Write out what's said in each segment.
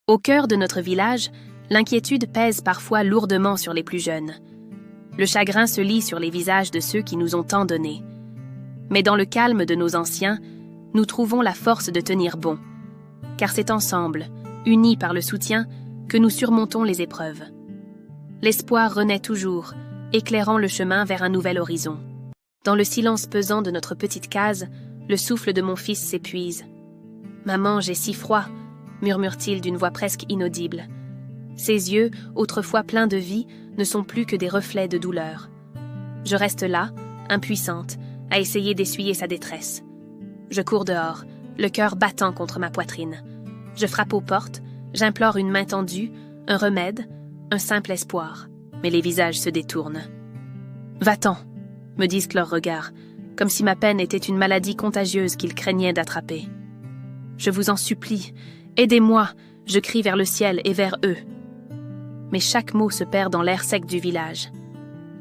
Au cœur de notre village, l'inquiétude pèse parfois lourdement sur les plus jeunes. Le chagrin se lit sur les visages de ceux qui nous ont tant donné. Mais dans le calme de nos anciens, nous trouvons la force de tenir bon. Car c'est ensemble, unis par le soutien, que nous surmontons les épreuves. L'espoir renaît toujours, éclairant le chemin vers un nouvel horizon. Dans le silence pesant de notre petite case, le souffle de mon fils s'épuise. « Maman, j'ai si froid !» murmure-t-il d'une voix presque inaudible. Ses yeux, autrefois pleins de vie, ne sont plus que des reflets de douleur. Je reste là, impuissante, à essayer d'essuyer sa détresse. Je cours dehors, le cœur battant contre ma poitrine. Je frappe aux portes, j'implore une main tendue, un remède, un simple espoir. Mais les visages se détournent. « Va-t'en !» me disent leurs regards, comme si ma peine était une maladie contagieuse qu'ils craignaient d'attraper. « Je vous en supplie, aidez-moi !» je crie vers le ciel et vers eux. Mais chaque mot se perd dans l'air sec du village.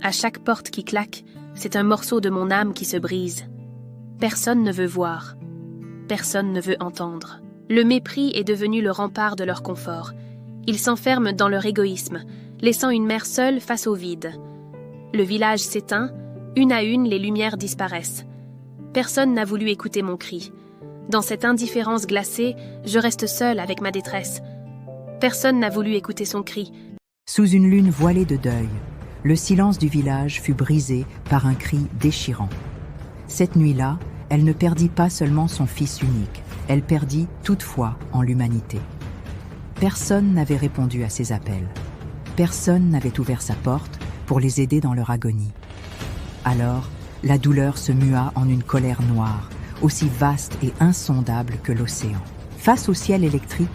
À chaque porte qui claque, c'est un morceau de mon âme qui se brise. Personne ne veut voir. Personne ne veut entendre. Le mépris est devenu le rempart de leur confort. Ils s'enferment dans leur égoïsme, laissant une mère seule face au vide. Le village s'éteint, une à une les lumières disparaissent. Personne n'a voulu écouter mon cri. Dans cette indifférence glacée, je reste seule avec ma détresse. Personne n'a voulu écouter son cri. Sous une lune voilée de deuil, le silence du village fut brisé par un cri déchirant. Cette nuit-là, elle ne perdit pas seulement son fils unique, elle perdit toute foi en l'humanité. Personne n'avait répondu à ses appels. Personne n'avait ouvert sa porte pour les aider dans leur agonie. Alors, la douleur se mua en une colère noire, aussi vaste et insondable que l'océan. Face au ciel électrique,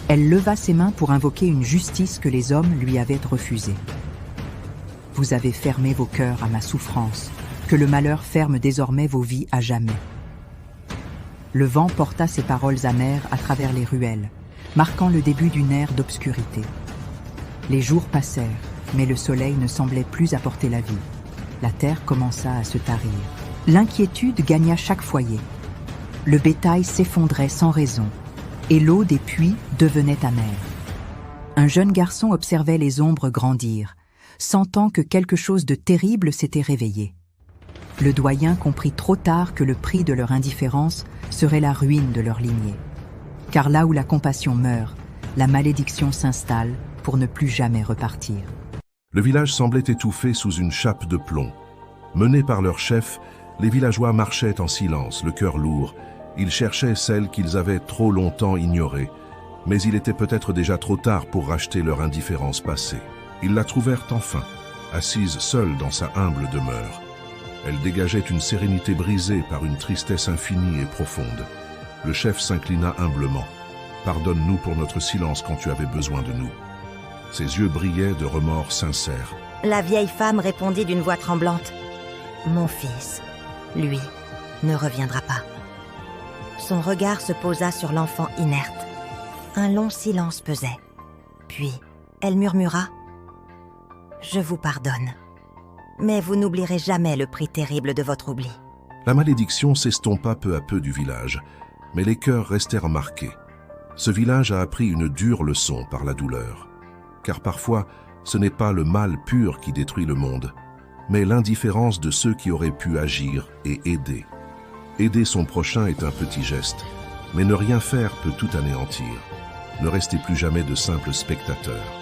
elle leva ses mains pour invoquer une justice que les hommes lui avaient refusée. « Vous avez fermé vos cœurs à ma souffrance, que le malheur ferme désormais vos vies à jamais. » Le vent porta ces paroles amères à travers les ruelles, marquant le début d'une ère d'obscurité. Les jours passèrent, mais le soleil ne semblait plus apporter la vie. La terre commença à se tarir. L'inquiétude gagna chaque foyer. Le bétail s'effondrait sans raison, et l'eau des puits devenait amère. Un jeune garçon observait les ombres grandir, sentant que quelque chose de terrible s'était réveillé. Le doyen comprit trop tard que le prix de leur indifférence serait la ruine de leur lignée. Car là où la compassion meurt, la malédiction s'installe pour ne plus jamais repartir. Le village semblait étouffé sous une chape de plomb. Menés par leur chef, les villageois marchaient en silence, le cœur lourd. Ils cherchaient celle qu'ils avaient trop longtemps ignorée, mais il était peut-être déjà trop tard pour racheter leur indifférence passée. Ils la trouvèrent enfin, assise seule dans sa humble demeure. Elle dégageait une sérénité brisée par une tristesse infinie et profonde. Le chef s'inclina humblement. « Pardonne-nous pour notre silence quand tu avais besoin de nous. » Ses yeux brillaient de remords sincères. La vieille femme répondit d'une voix tremblante. « Mon fils, lui, ne reviendra pas. » Son regard se posa sur l'enfant inerte. Un long silence pesait. Puis, elle murmura « Je vous pardonne. Mais vous n'oublierez jamais le prix terrible de votre oubli. » La malédiction s'estompa peu à peu du village, mais les cœurs restèrent marqués. Ce village a appris une dure leçon par la douleur. Car parfois, ce n'est pas le mal pur qui détruit le monde, mais l'indifférence de ceux qui auraient pu agir et aider. Aider son prochain est un petit geste, mais ne rien faire peut tout anéantir. Ne restez plus jamais de simples spectateurs.